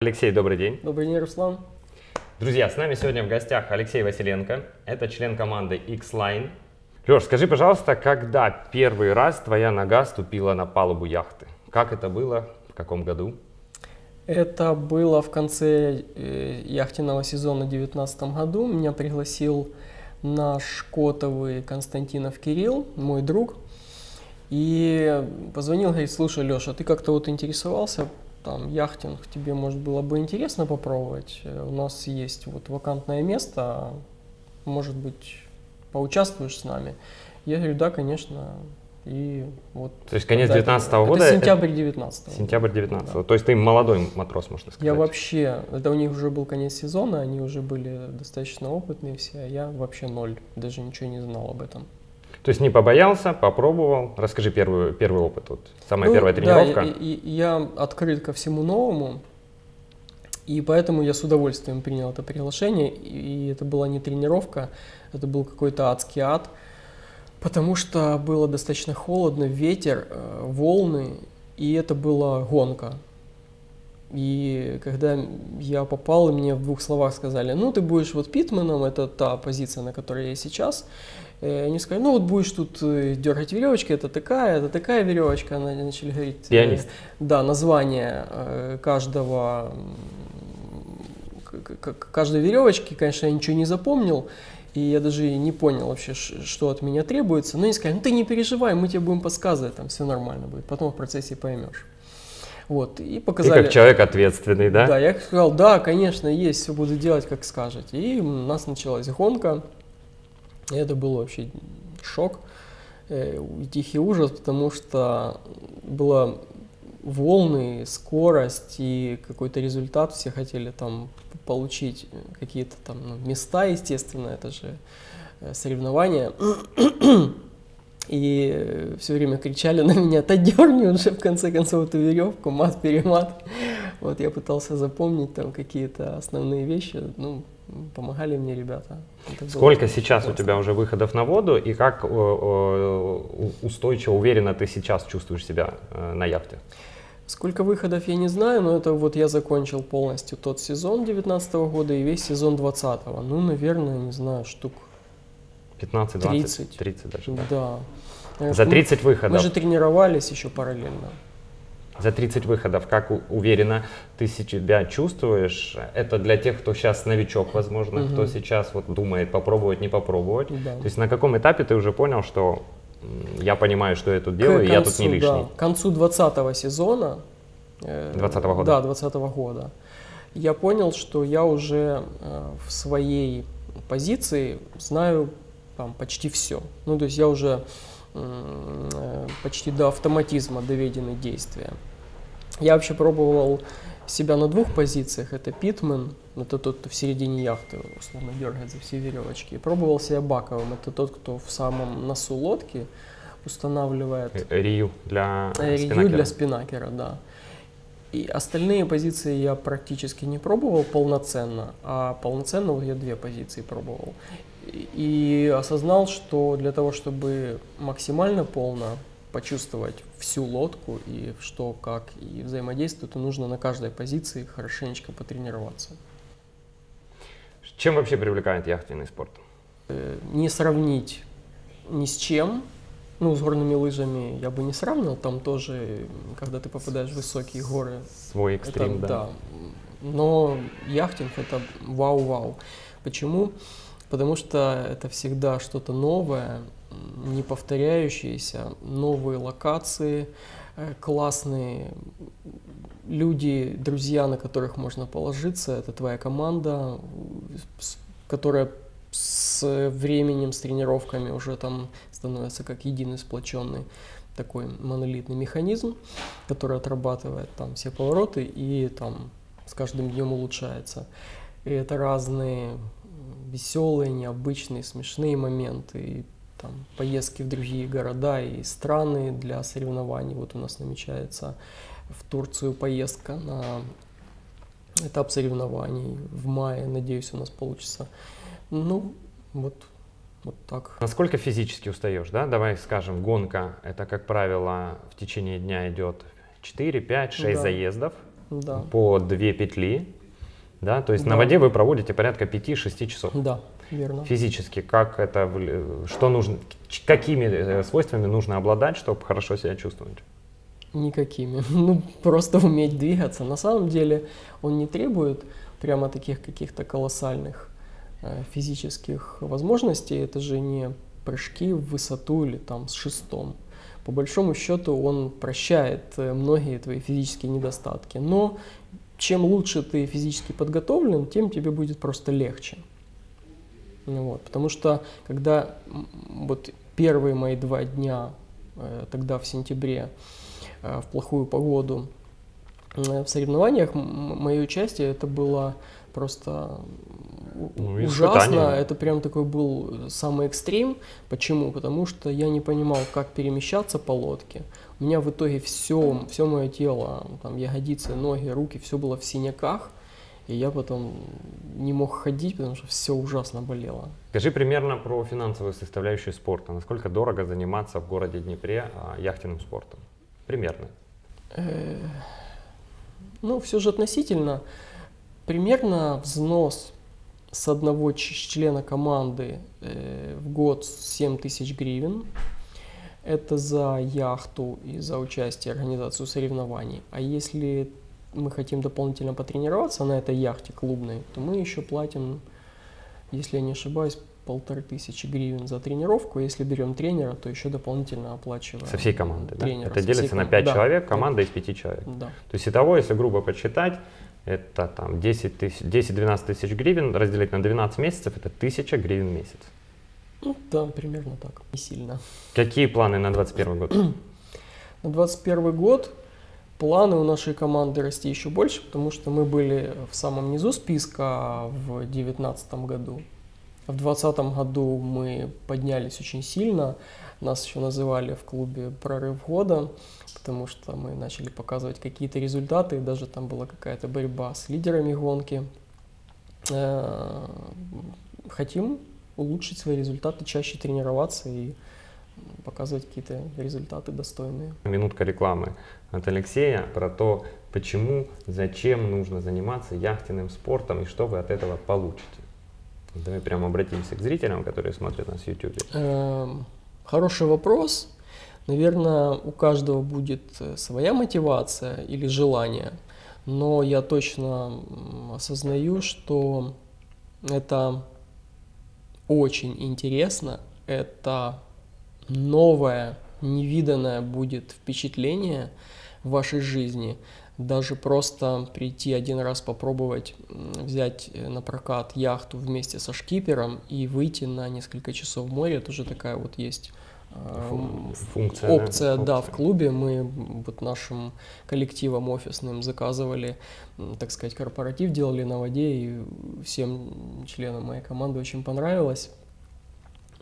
Алексей, добрый день. Добрый день, Руслан. Друзья, с нами сегодня в гостях Алексей Василенко. Это член команды X-Line. Леш, скажи, пожалуйста, когда первый раз твоя нога ступила на палубу яхты? Как это было? В каком году? Это было в конце яхтенного сезона в 2019 году. Меня пригласил наш котовый Константинов Кирилл, мой друг. И позвонил, говорит: слушай, Леша, ты как-то вот интересовался там яхтинг, тебе, может, было бы интересно попробовать? У нас есть вот вакантное место, может быть, поучаствуешь с нами? Я говорю: да, конечно. И вот. То есть конец 2019 года? Это сентябрь 19. Сентябрь 19. Да. То есть ты молодой матрос, можно сказать. Я вообще, это у них уже был конец сезона, они уже были достаточно опытные все, а я вообще ноль, даже ничего не знал об этом. То есть не побоялся, попробовал. Расскажи первый опыт, вот, самая первая тренировка. Да, я открыт ко всему новому, и поэтому я с удовольствием принял это приглашение, и это была не тренировка, это был какой-то адский ад, потому что было достаточно холодно, ветер, волны, и это была гонка. И когда я попал, и мне в двух словах сказали: ну, ты будешь вот питменом, это та позиция, на которой я сейчас. И они сказали: ну, вот будешь тут дергать веревочки, это такая веревочка. Они начали говорить, пианист. Да, название каждой веревочки. Конечно, я ничего не запомнил, и я даже не понял вообще, что от меня требуется. Но они сказали: ну, ты не переживай, мы тебе будем подсказывать, там все нормально будет, потом в процессе поймешь. Вот, и показали. Ты как человек ответственный, да? Да, я сказал: да, конечно, есть, все буду делать, как скажете. И у нас началась гонка. И это был вообще шок и тихий ужас, потому что было волны, скорость и какой-то результат. Все хотели там получить какие-то там места, естественно, это же соревнования. И все время кричали на меня: да дерни уже в конце концов эту веревку, мат-перемат. Вот я пытался запомнить там какие-то основные вещи, ну, помогали мне ребята. Сколько сейчас у тебя уже выходов на воду, и как устойчиво, уверенно ты сейчас чувствуешь себя на яхте? Сколько выходов я не знаю, но это вот я закончил полностью тот сезон 2019 года и весь сезон 2020. Ну, наверное, не знаю, штук 15, 20, 30 даже. Да. За 30 выходов. Мы же тренировались еще параллельно. За 30 выходов, как уверенно ты себя чувствуешь? Это для тех, кто сейчас новичок, возможно, кто сейчас вот думает попробовать, не попробовать. Да. То есть на каком этапе ты уже понял, что я понимаю, что я тут делаю, и я тут не лишний? Да, к концу 2020 сезона, 2020 года? Да, 2020 года, я понял, что я уже в своей позиции знаю там почти все. Ну, то есть я уже почти до автоматизма доведены действия. Я вообще пробовал себя на двух позициях. Это питмен, это тот, кто в середине яхты, условно, дергает за все веревочки. И пробовал себя баковым, это тот, кто в самом носу лодки устанавливает рию для спинакера, да. И остальные позиции я практически не пробовал полноценно, а полноценно вот я две позиции пробовал. И осознал, что для того, чтобы максимально полно почувствовать всю лодку и что, как и взаимодействует, то нужно на каждой позиции хорошенечко потренироваться. Чем вообще привлекает яхтенный спорт? Не сравнить ни с чем. Ну, с горными лыжами я бы не сравнил, там тоже, когда ты попадаешь в высокие горы. Свой экстрим, да. Но яхтинг — это вау-вау. Почему? Потому что это всегда что-то новое, не повторяющееся, новые локации, классные люди, друзья, на которых можно положиться. Это твоя команда, которая с временем, с тренировками уже там становится как единый сплоченный такой монолитный механизм, который отрабатывает там все повороты и там с каждым днем улучшается. И это разные веселые, необычные, смешные моменты, и там поездки в другие города и страны для соревнований. Вот у нас намечается в Турцию поездка на этап соревнований в мае. Надеюсь, у нас получится. Ну, вот так. Насколько физически устаешь, да? Давай скажем, гонка, это, как правило, в течение дня идет 4, 5, 6 заездов. Да. по 2 петли, да, то есть Да. на воде вы проводите порядка 5-6 часов. Да, верно. Физически, как это, что нужно, какими свойствами нужно обладать, чтобы хорошо себя чувствовать? Никакими. Ну, просто уметь двигаться. На самом деле он не требует прямо таких каких-то колоссальных физических возможностей. Это же не прыжки в высоту или там с шестом. По большому счету он прощает многие твои физические недостатки. Но чем лучше ты физически подготовлен, тем тебе будет просто легче. Вот. Потому что когда вот первые мои 2 дня, тогда в сентябре, в плохую погоду в соревнованиях, мое участие это было просто ужасно. Испытание. Это прям такой был самый экстрим. Почему? Потому что я не понимал, как перемещаться по лодке. У меня в итоге все мое тело, там, ягодицы, ноги, руки, все было в синяках. И я потом не мог ходить, потому что все ужасно болело. Скажи примерно про финансовую составляющую спорта. Насколько дорого заниматься в городе Днепре яхтенным спортом? Примерно. Ну, все же относительно. Примерно взнос с одного члена команды в год 7000 гривен. Это за яхту и за участие в организацию соревнований. А если мы хотим дополнительно потренироваться на этой яхте клубной, то мы еще платим, если я не ошибаюсь, 1500 гривен за тренировку. Если берем тренера, то еще дополнительно оплачиваем. Со всей команды, да? тренера, Это со делится всей на 5 да. человек, команда из 5 человек. Да. То есть итого, если грубо подсчитать, это там 10-12 тысяч гривен разделить на 12 месяцев, это 1000 гривен в месяц. Ну, да, примерно так. Не сильно. Какие планы на 2021 год? На 2021 год планы у нашей команды расти еще больше, потому что мы были в самом низу списка в 2019 году. В 2020 году мы поднялись очень сильно. Нас еще называли в клубе «Прорыв года», потому что мы начали показывать какие-то результаты, и даже там была какая-то борьба с лидерами гонки. Хотим улучшить свои результаты, чаще тренироваться и показывать какие-то результаты достойные. Минутка рекламы от Алексея про то, почему, зачем нужно заниматься яхтенным спортом и что вы от этого получите. Давай прямо обратимся к зрителям, которые смотрят нас в YouTube. Хороший вопрос. Наверное, у каждого будет своя мотивация или желание, но я точно осознаю, что это очень интересно, это новое, невиданное будет впечатление в вашей жизни. Даже просто прийти один раз попробовать взять на прокат яхту вместе со шкипером и выйти на несколько часов в море, тоже такая вот есть Функция, опция, да? да, в клубе. Мы вот нашим коллективом офисным заказывали, так сказать, корпоратив, делали на воде, и всем членам моей команды очень понравилось.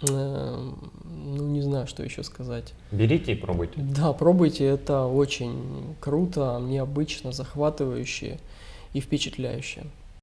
Ну, не знаю, что еще сказать. Берите и пробуйте. Да, пробуйте, это очень круто, необычно, захватывающе и впечатляюще.